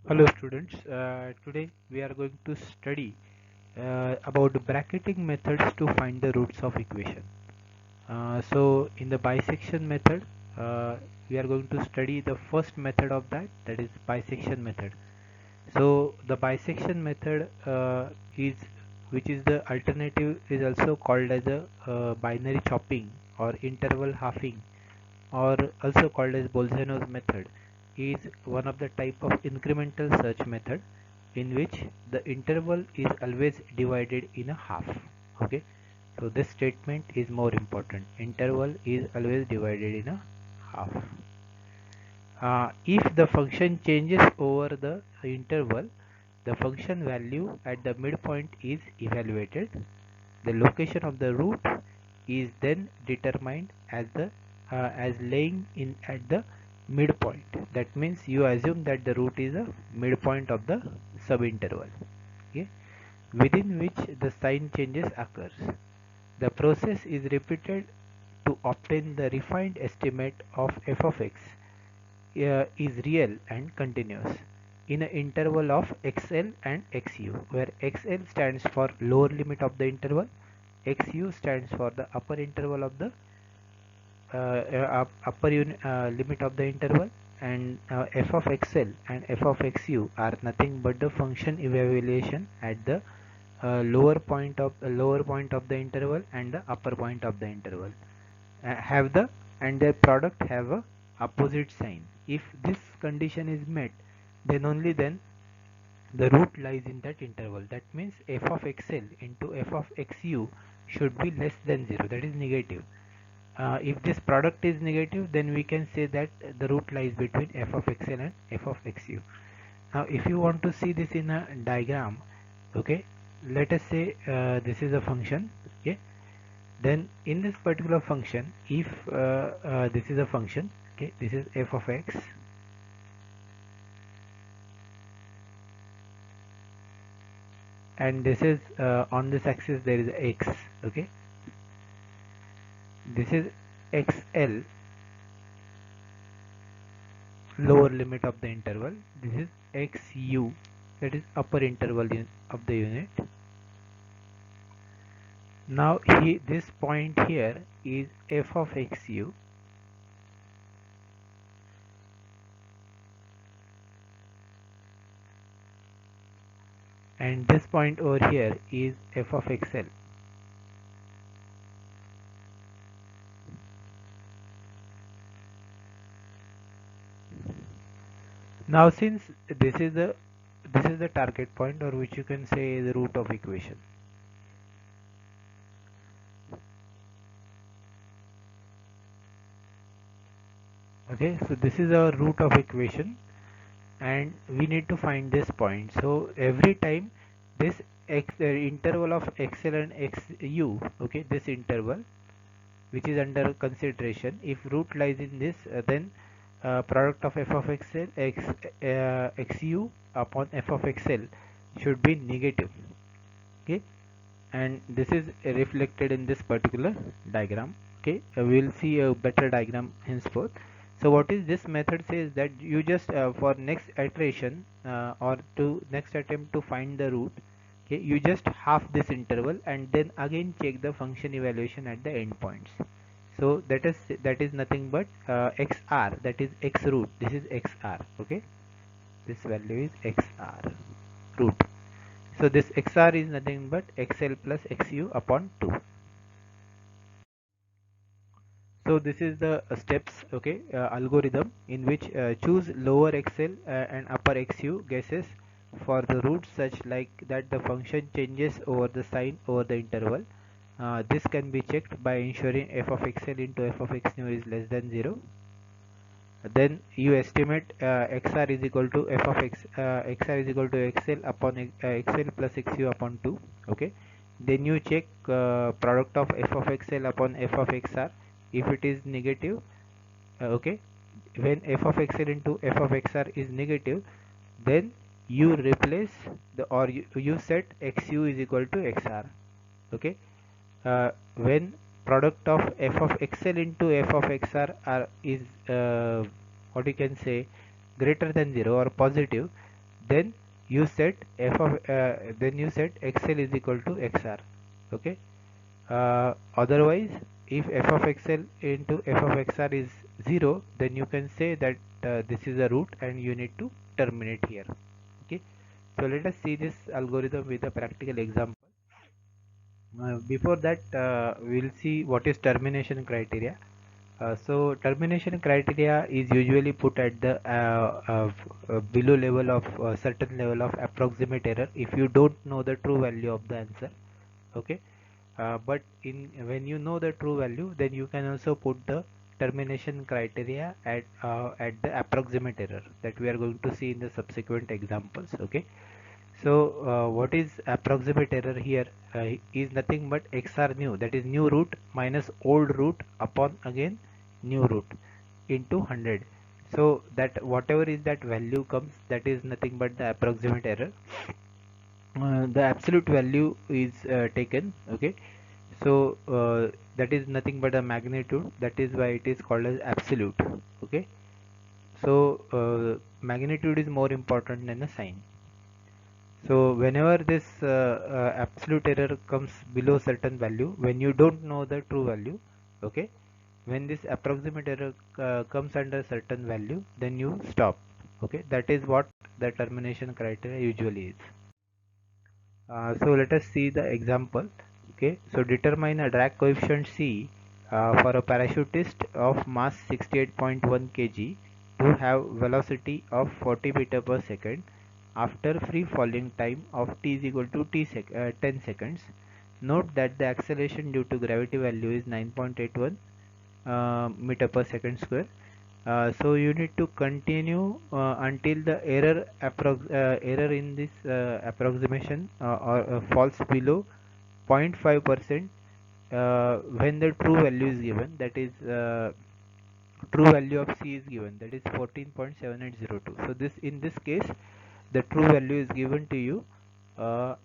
Hello students, today we are going to study about bracketing methods to find the roots of equation. So in the bisection method, we are going to study the first method of that is bisection method. So the bisection method is which is the alternative is also called as a binary chopping or interval halving, or also called as Bolzano's method, is one of the type of incremental search method in which the interval is always divided in a half. Okay, so this statement is more important. Interval is always divided in a half. If the function changes over the interval, the function value at the midpoint is evaluated. The location of the root is then determined as laying in at the midpoint. That means you assume that the root is a midpoint of the subinterval, okay, within which the sign changes occurs. The process is repeated to obtain the refined estimate of f of x is real and continuous in an interval of xl and xu, where xl stands for lower limit of the interval, xu stands for the upper interval of the limit of the interval, and f of xl and f of xu are nothing but the function evaluation at the lower point of the interval and the upper point of the interval, have the and their product have a opposite sign. If this condition is met, then only then the root lies in that interval. That means f of xl into f of xu should be less than 0, that is negative. If this product is negative, then we can say that the root lies between f of xl and f of xu. Now if you want to see this in a diagram, okay, let us say this is a function, okay. Then in this particular function, if this is a function, okay, this is f of x, and this is on this axis there is x, okay. This is xl, lower limit of the interval. This is xu, that is upper interval of the unit. Now this point here is f of xu, and this point over here is f of xl. Now since this is the target point, or which you can say the root of equation. Okay, so this is our root of equation and we need to find this point. So every time this interval of xl and xu, okay, this interval which is under consideration, if root lies in this, then product of f of xu upon f of xl should be negative, okay, and this is reflected in this particular diagram, okay. We will see a better diagram henceforth. So what is this method says that you just for next iteration or to next attempt to find the root, okay, you just half this interval and then again check the function evaluation at the endpoints. So that is nothing but xr, that is x root. This is xr, okay. This value is xr root. So this xr is nothing but xl plus xu upon 2. So this is the steps, okay, algorithm in which choose lower xl and upper xu guesses for the roots such like that the function changes over the sign over the interval. This can be checked by ensuring f of xl into f of x nu is less than 0. Then you estimate xr is equal to f of x, xr is equal to xl upon xl plus xu upon 2, okay. Then you check product of f of xl upon f of xr. If it is negative, okay, when f of xl into f of xr is negative, then you replace the, or you set xu is equal to xr, okay. When product of f of xl into f of xr is what you can say greater than 0 or positive, then you set then you set xl is equal to xr. Okay. Otherwise, if f of xl into f of xr is 0, then you can say that this is a root and you need to terminate here. Okay. So let us see this algorithm with a practical example. Before that, we'll see what is termination criteria. So termination criteria is usually put at the below level of certain level of approximate error if you don't know the true value of the answer. Okay. But in when you know the true value, then you can also put the termination criteria at the approximate error that we are going to see in the subsequent examples. Okay. So what is approximate error here is nothing but xr new, that is new root minus old root upon again new root into 100. So that whatever is that value comes, that is nothing but the approximate error. The absolute value is taken. Okay. So that is nothing but a magnitude, that is why it is called as absolute. Okay. So magnitude is more important than the sign. So whenever this absolute error comes below certain value, when you don't know the true value, okay, when this approximate error comes under certain value, then you stop. Okay, that is what the termination criteria usually is. So let us see the example. Okay, so determine a drag coefficient C for a parachutist of mass 68.1 kg to have velocity of 40 meter per second after free falling time of t is equal to 10 seconds. Note that the acceleration due to gravity value is 9.81 meter per second square. So you need to continue until the error in this approximation or falls below 0.5% when the true value is given, that is true value of C is given, that is 14.7802. So this, in this case, the true value is given to you,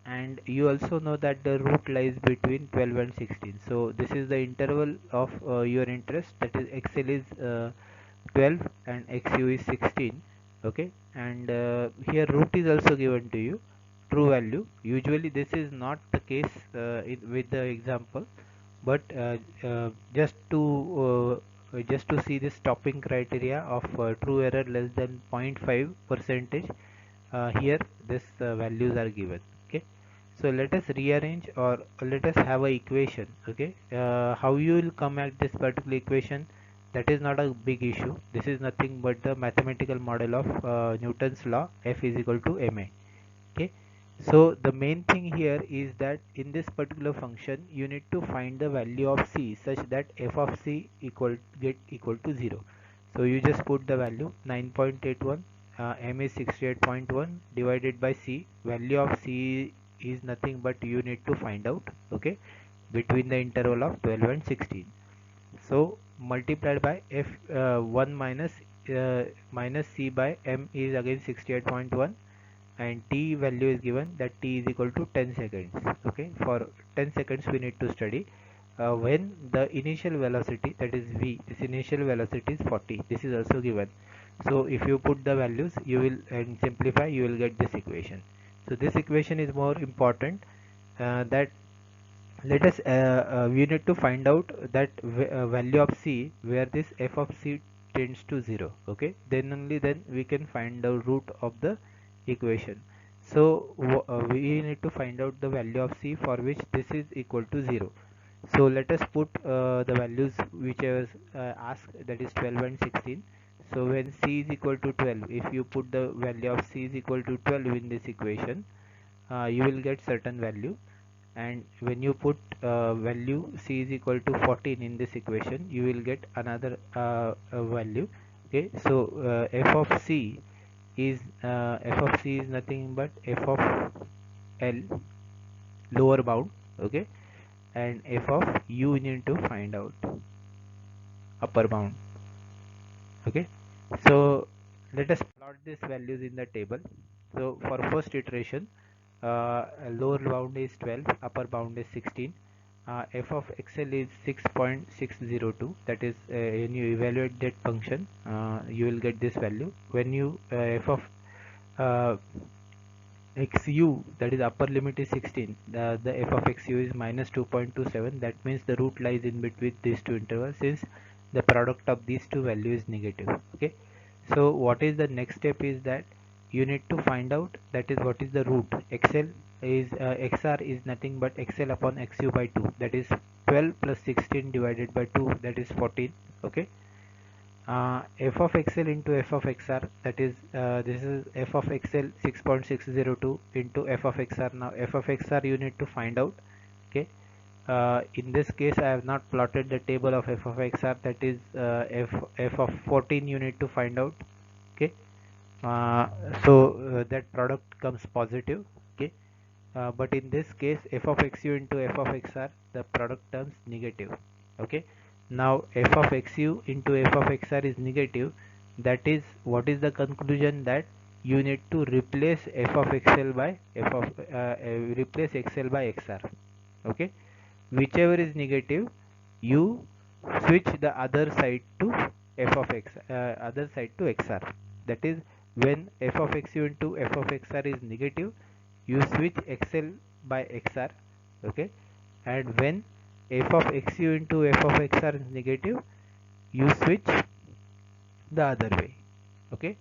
and you also know that the root lies between 12 and 16. So this is the interval of your interest, that is xl is 12 and xu is 16. Okay, and here root is also given to you, true value. Usually this is not the case with the example, but just to see this stopping criteria of true error less than 0.5 percentage, here this values are given. Okay, so let us rearrange, or let us have a equation. Okay, how you will come at this particular equation, that is not a big issue. This is nothing but the mathematical model of Newton's law, F is equal to ma. Okay, so the main thing here is that in this particular function you need to find the value of c such that f of c get equal to 0. So you just put the value 9.81, m is 68.1 divided by c. Value of c is nothing but you need to find out, okay, between the interval of 12 and 16. So multiplied by f 1 minus c by m is again 68.1, and t value is given, that t is equal to 10 seconds. Okay, for 10 seconds we need to study when the initial velocity, that is v, this initial velocity is 40. This is also given. So if you put the values, you will, and simplify, you will get this equation. So this equation is more important, that let us we need to find out that value of c where this f of c tends to 0. Okay, then only then we can find the root of the equation. So we need to find out the value of c for which this is equal to 0. So let us put the values which I was asked, that is 12 and 16. So when c is equal to 12, if you put the value of c is equal to 12 in this equation, you will get certain value. And when you put value c is equal to 14 in this equation, you will get another value. Okay, so f of c is nothing but f of l, lower bound. Okay, and f of u we need to find out, upper bound. Okay, so let us plot these values in the table. So for first iteration, lower bound is 12, upper bound is 16. F of xl is 6.602, that is when you evaluate that function, you will get this value. When you f of uh, xu, that is upper limit is 16, the f of xu is minus 2.27. That means the root lies in between these two intervals, since the product of these two values is negative. Okay, so what is the next step is that you need to find out, that is what is the root. xl is xr is nothing but xl upon xu by 2, that is 12 plus 16 divided by 2, that is 14. Okay, f of xl into f of xr, that is this is f of xl 6.602 into f of xr. Now f of xr you need to find out. Okay, in this case I have not plotted the table of f of xr, that is f of 14 you need to find out. Okay, uh, that product comes positive. Okay, but in this case f of xu into f of xr, the product terms negative. Okay, now f of xu into f of xr is negative. That is what is the conclusion, that you need to replace f of xl by f of replace xl by xr. Okay, whichever is negative, you switch the other side to f of x, other side to xr. That is, when f of xu into f of xr is negative, you switch xl by xr. Okay, and when f of xu into f of xr is negative, you switch the other way. Okay,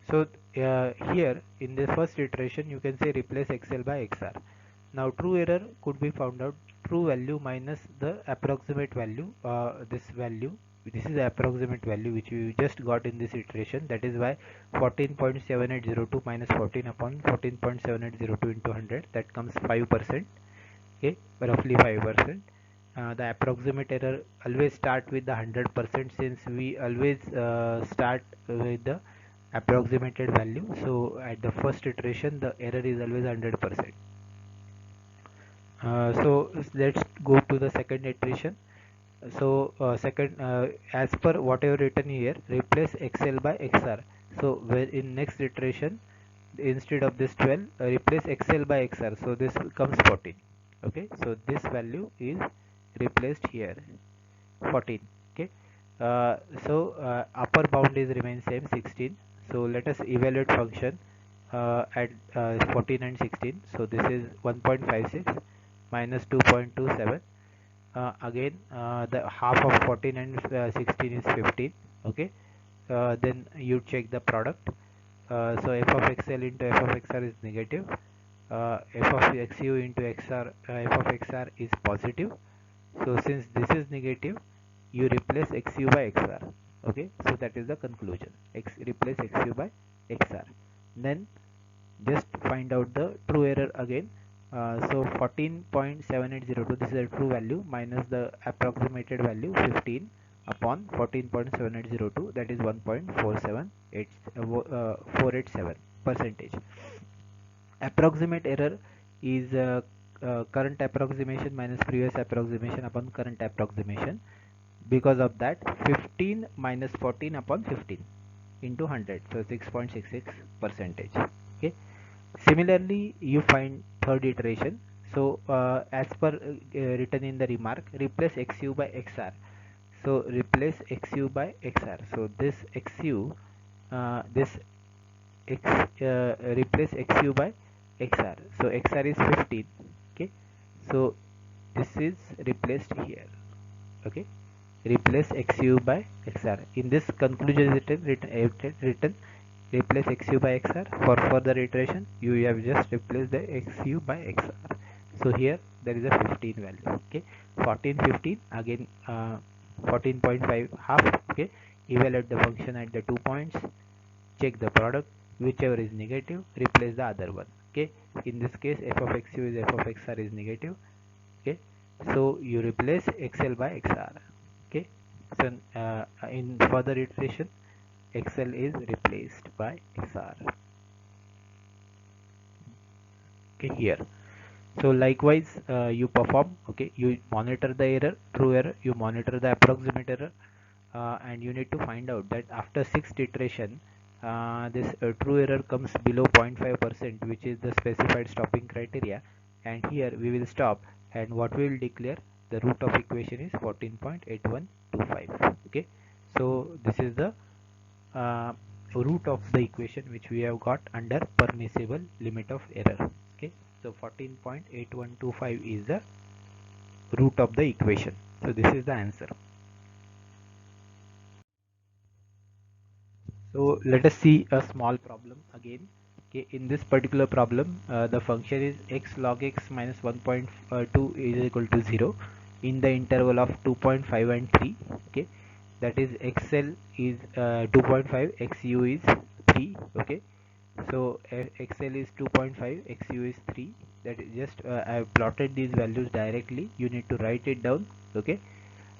so here in the first iteration you can say replace xl by xr. Now true error could be found out, true value minus the approximate value, this value, this is the approximate value which we just got in this iteration. That is why 14.7802 minus 14 upon 14.7802 into 100, that comes 5%. Okay, roughly 5%. The approximate error always start with the 100%, since we always start with the approximated value. So at the first iteration the error is always 100%. So let's go to the second iteration. So second, as per whatever written here, replace xl by xr. So where in next iteration, instead of this 12, replace xl by xr, so this becomes 14. Okay, so this value is replaced here, 14. Okay, upper bound is remain same, 16. So let us evaluate function at 14 and 16. So this is 1.56 minus 2.27. Again the half of 14 and 16 is 15. Okay, then you check the product. So f of xl into f of xr is negative, f of xu into f of xr is positive. So since this is negative, you replace xu by xr. Okay, so that is the conclusion, replace xu by xr. Then just find out the true error again. So 14.7802, this is a true value, minus the approximated value 15 upon 14.7802, that is 1.487 percentage. Approximate error is current approximation minus previous approximation upon current approximation. Because of that, 15 minus 14 upon 15 into 100, so 6.66 percentage. Okay, similarly you find third iteration. So as per written in the remark, replace xu by xr. So replace xu by xr, so this xu, this x replace xu by xr, so xr is 15. Okay, so this is replaced here. Okay, replace xu by xr. In this conclusion is written replace xu by xr. For further iteration you have just replaced the xu by xr. So here there is a 15 value. Okay, 14, 15, again 14.5 half. Okay, evaluate the function at the 2 points, check the product, whichever is negative replace the other one. Okay, in this case f of xu is f of xr is negative. Okay, so you replace xl by xr. Okay, so in further iteration xl is replaced by xr. Okay, here. So likewise you perform. Okay, you monitor the error, true error, you monitor the approximate error, and you need to find out that after 6th iteration this true error comes below 0.5%, which is the specified stopping criteria, and here we will stop, and what we will declare, the root of equation is 14.8125. Okay, so this is the root of the equation which we have got under permissible limit of error. Okay, so 14.8125 is the root of the equation. So this is the answer. So let us see a small problem again. Okay, in this particular problem, the function is x log x minus 1.2 is equal to 0 in the interval of 2.5 and 3. Okay, that is xl is 2.5, xu is 3. Okay, so xl is 2.5, xu is 3. That is just I have plotted these values directly. You need to write it down. Okay,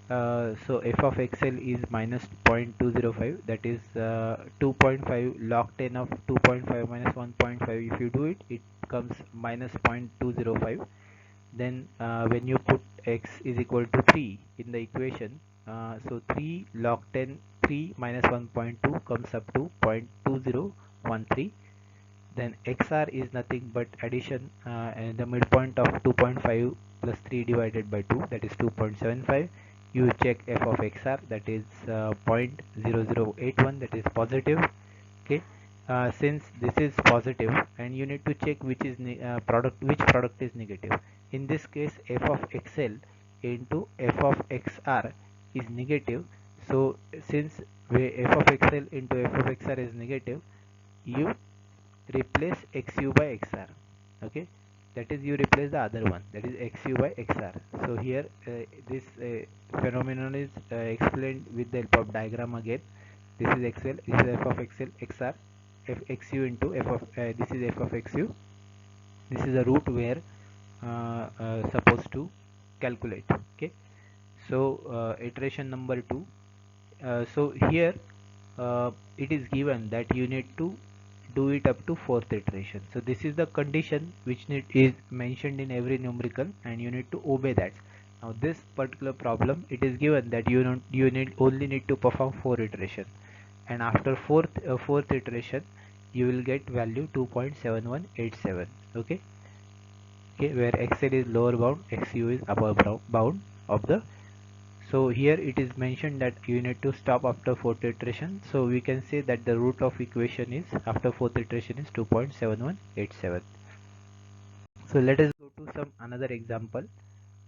so f of xl is minus 0.205, that is 2.5 log 10 of 2.5 minus 1.5. If you do it, it comes minus 0.205. Then when you put x is equal to 3 in the equation, so 3 log 10, 3 minus 1.2 comes up to 0.2013. Then xr is nothing but addition, and the midpoint of 2.5 plus 3 divided by 2, that is 2.75. You check f of xr, that is 0.0081, that is positive. Okay, since this is positive, and you need to check which is which product is negative. In this case, f of xl into f of xr is negative. So since f of xl into f of xr is negative, you replace xu by xr. Okay, that is you replace the other one, that is xu by xr. So here this phenomenon is explained with the help of diagram again. This is xl, this is f of xl, xr, f xu into f of this is f of xu. This is a root where supposed to calculate. Okay, so iteration number 2. So here it is given that you need to do it up to fourth iteration. So this is the condition which is mentioned in every numerical, and you need to obey that. Now this particular problem, it is given that you only need to perform 4 iteration, and after fourth iteration you will get value 2.7187. Okay, okay, where xl is lower bound, xu is upper bound of the. So here it is mentioned that you need to stop after fourth iteration. So we can say that the root of equation is after fourth iteration is 2.7187. So let us go to some another example.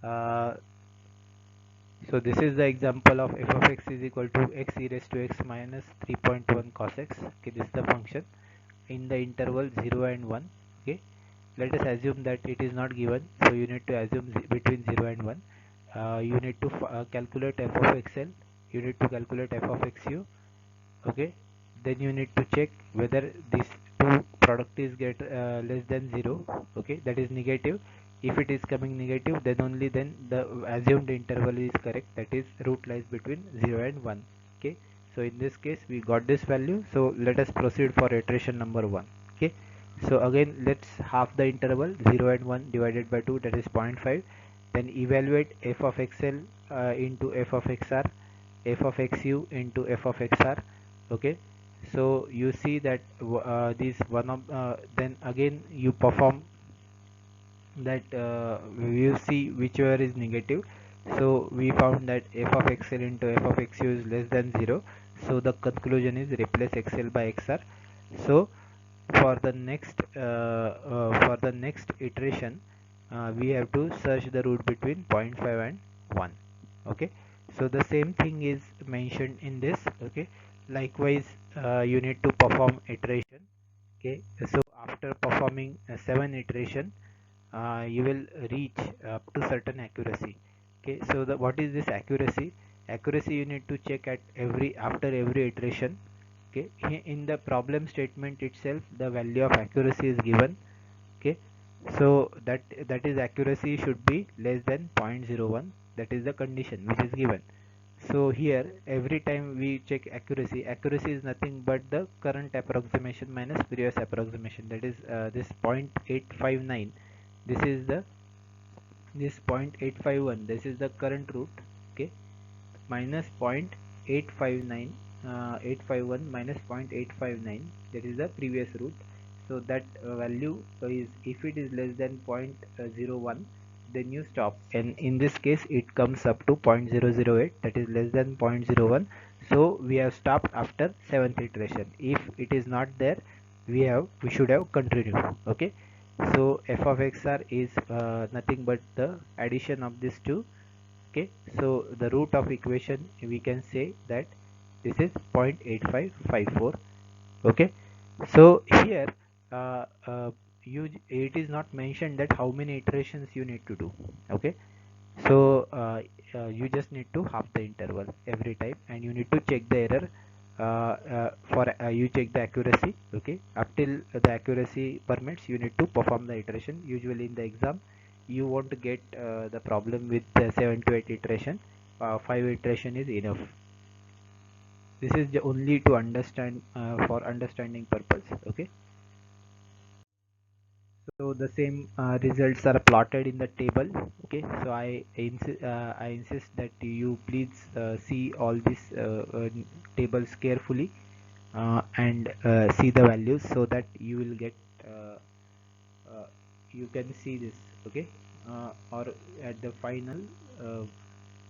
Uh, so this is the example of f of x is equal to x e raised to x minus 3.1 cos x. Okay, this is the function in the interval 0 and 1. Okay, let us assume that it is not given, so you need to assume between 0 and 1. You need to calculate f of xl, you need to calculate f of xu. Okay, then you need to check whether this two product is get less than 0. Okay, that is negative. If it is coming negative, then only then the assumed interval is correct, that is root lies between 0 and 1. Okay, so in this case we got this value. So let us proceed for iteration number 1. Okay, so again let's half the interval 0 and 1 divided by 2, that is 0.5. Then evaluate f of xl into f of xr, f of xu into f of xr. Okay, so you see that this one of then again you perform that you see whichever is negative. So we found that f of xl into f of xu is less than 0. So the conclusion is replace xl by xr. So for the next iteration, we have to search the root between 0.5 and 1. Okay, so the same thing is mentioned in this. Okay, likewise you need to perform iteration. Okay, so after performing 7 iteration, you will reach up to certain accuracy. Okay, so what is this accuracy? Accuracy you need to check at after every iteration. Okay, in the problem statement itself the value of accuracy is given. Okay, so that is accuracy should be less than 0.01, that is the condition which is given. So here every time we check accuracy, accuracy is nothing but the current approximation minus previous approximation, that is this 0.859. This is the this 0.851, this is the current root. Okay, minus 0.859, 851 minus 0.859, that is the previous root. So that value is, if it is less than 0.01, then you stop, and in this case it comes up to 0.008, that is less than 0.01. So we have stopped after 7th iteration. If it is not there, we should have continued. Okay, so f of xr is nothing but the addition of these two. Okay, so the root of equation, we can say that this is 0.8554. Okay, so here it is not mentioned that how many iterations you need to do. Okay, so you just need to half the interval every time, and you need to check the error for you check the accuracy. Okay, up till the accuracy permits, you need to perform the iteration. Usually in the exam you won't get the problem with 7 to 8 iteration. 5 iteration is enough. This is only to understand for understanding purpose. Okay, so the same results are plotted in the table. Okay, so I insist that you please see all these tables carefully and see the values, so that you will get uh, you can see this. Okay, or at the final, uh,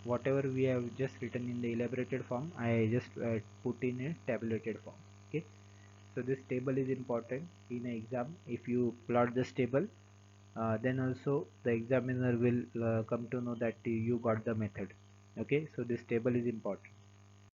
whatever we have just written in the elaborated form, I just put in a tabulated form. Okay, so this table is important in an exam. If you plot this table, then also the examiner will come to know that you got the method. Okay, so this table is important.